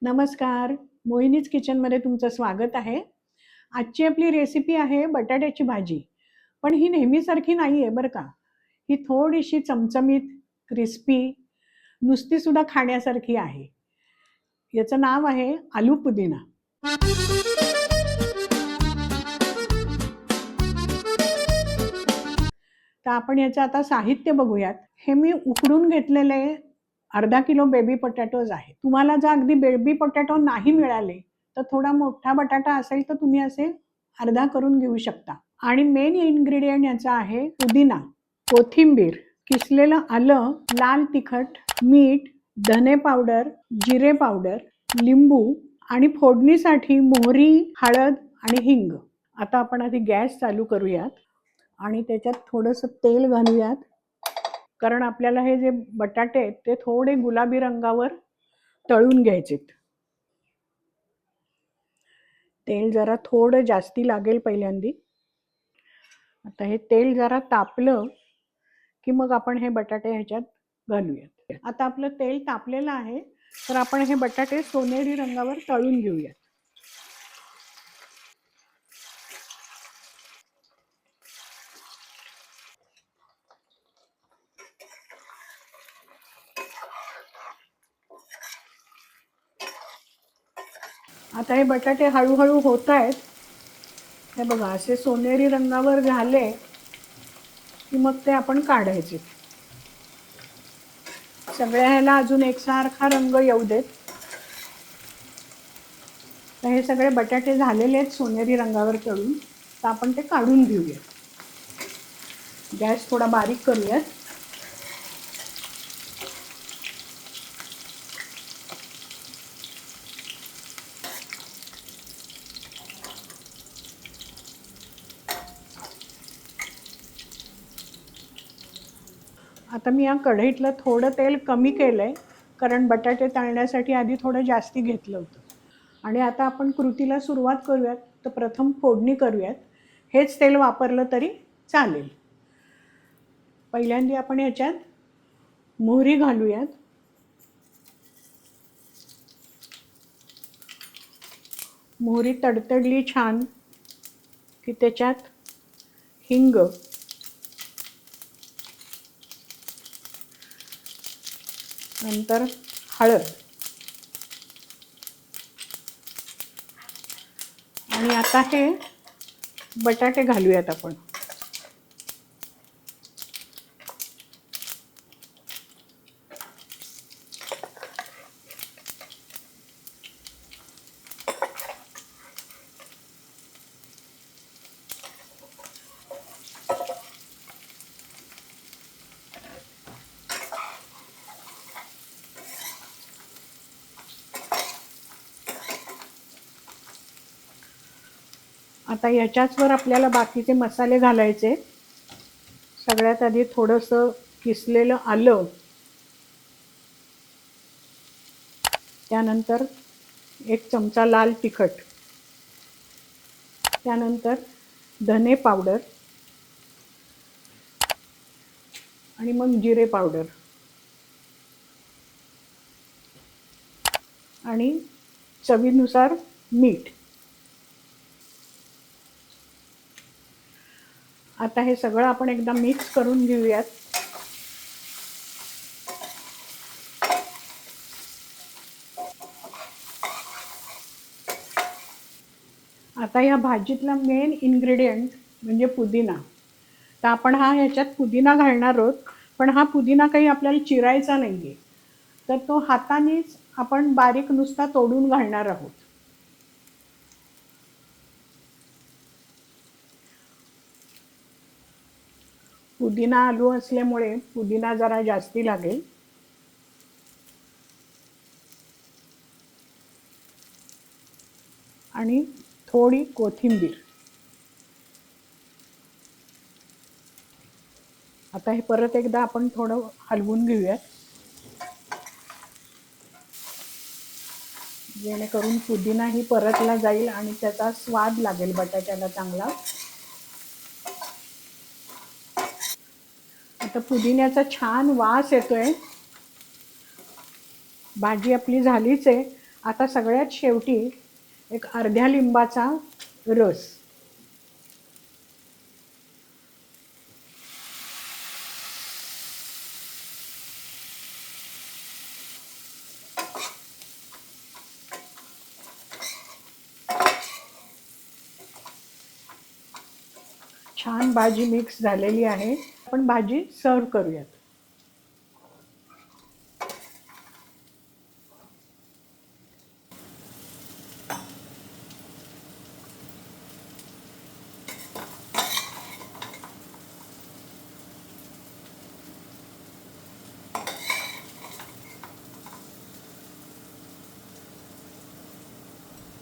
नमस्कार. मोहिनीज किचनमध्ये तुमचं स्वागत आहे. आजची आपली रेसिपी आहे बटाट्याची भाजी. पण ही नेहमीसारखी नाही आहे बरं का. ही थोडीशी चमचमीत, क्रिस्पी, नुसती सुद्धा खाण्यासारखी आहे. याचं नाव आहे आलू पुदिना. तर आपण याचं आता साहित्य बघूयात. हे मी उकडून घेतलेले अर्धा किलो बेबी पोटॅटोज आहे. तुम्हाला जर अगदी बेबी पोटॅटो नाही मिळाले तर थोडा मोठा बटाटा असेल तर तुम्ही असे अर्धा करून घेऊ शकता. आणि मेन इन्ग्रेडियंट याचा आहे पुदिना, कोथिंबीर, किसलेलं आलं, लाल तिखट, मीठ, धने पावडर, जिरे पावडर, लिंबू आणि फोडणीसाठी मोहरी, हळद आणि हिंग. आता आपण आधी गॅस चालू करूयात आणि त्याच्यात थोडंसं तेल घालूयात, कारण आपल्याला हे जे बटाटे आहेत ते थोडे गुलाबी रंगावर तळून घ्यायचे. तेल जरा थोडं जास्ती लागेल पहिल्यांदी. आता हे तेल जरा तापलं की मग आपण हे बटाटे ह्याच्यात घालूयात. आता आपलं तेल तापलेलं आहे तर आपण हे बटाटे सोनेरी रंगावर तळून घेऊयात. आता हे बटाटे हळूहळू होत आहेत. हे बघा असे सोनेरी रंगावर झाले की मग ते आपण काढायचे. सगळ्या ह्याला अजून एकसारखा रंग येऊ देत. तर हे सगळे बटाटे झालेले आहेत सोनेरी रंगावर तळून, तर आपण ते काढून घेऊया. गॅस थोडा बारीक करूयात. आता मी या कढईतलं थोडं तेल कमी केलंय, कारण बटाटे तळण्यासाठी आधी थोडं जास्ती घेतलं होतं. आणि आता आपण कृतीला सुरुवात करूयात. तर प्रथम फोडणी करूयात. हेच तेल वापरलं तरी चालेल. पहिल्यांदा आपण ह्याच्यात मोहरी घालूयात. मोहरी तडतडली छान की त्याच्यात हिंग, नंतर हळद आणि आता हे बटाटे घालूयात आपण. आता याच्याचवर आपल्याला बाकीचे मसाले घालायचे. सगळ्यात आधी थोडंसं किसलेलं आलं, त्यानंतर 1 चमचा लाल तिखट, त्यानंतर धने पावडर आणि मग जिरे पावडर आणि चवीनुसार मीठ. आता हे सगळं आपण एकदा मिक्स करून घेऊयात. आता या भाजीतला मेन इन्ग्रेडियंट म्हणजे पुदिना. तर आपण ह्याच्यात पुदिना घालणार आहोत, पण हा पुदिना काही आपल्याला चिरायचा नाही आहे, तर तो हातानेच आपण बारीक नुसता तोडून घालणार आहोत. पुदिना आलू असल्यामुळे पुदिना जरा जास्ती लागेल. आणि थोडी कोथिंबीर. आता हे परत एकदा आपण थोडं हलवून घेऊयात, जेणेकरून पुदिनाही परतला जाईल आणि त्याचा स्वाद लागेल बटाट्याला चांगला. आता पुदिन्याचा छान वास येतोय. भाजी आपली झालीच आहे. आता सगळ्यात शेवटी एक अर्ध्या लिंबाचा रस. छान भाजी मिक्स झालेली आहे. आपण भाजी सर्व करूयात.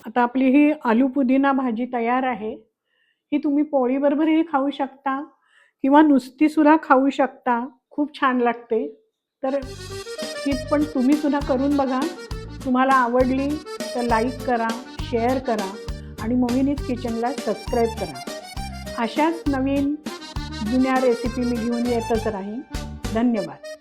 आता आपली ही आलू पुदिना भाजी तयार आहे. ही तुम्ही पोळीबरोबरही खाऊ शकता किंवा नुसती सुद्धा खाऊ शकता. खूप छान लागते. तर ही पण तुम्ही सुद्धा करून बघा. तुम्हाला आवडली तर लाईक करा, शेअर करा आणि मोहिनीज किचनला सबस्क्राईब करा. अशाच नवीन जुन्या रेसिपी मी घेऊन येतच राहीन. धन्यवाद.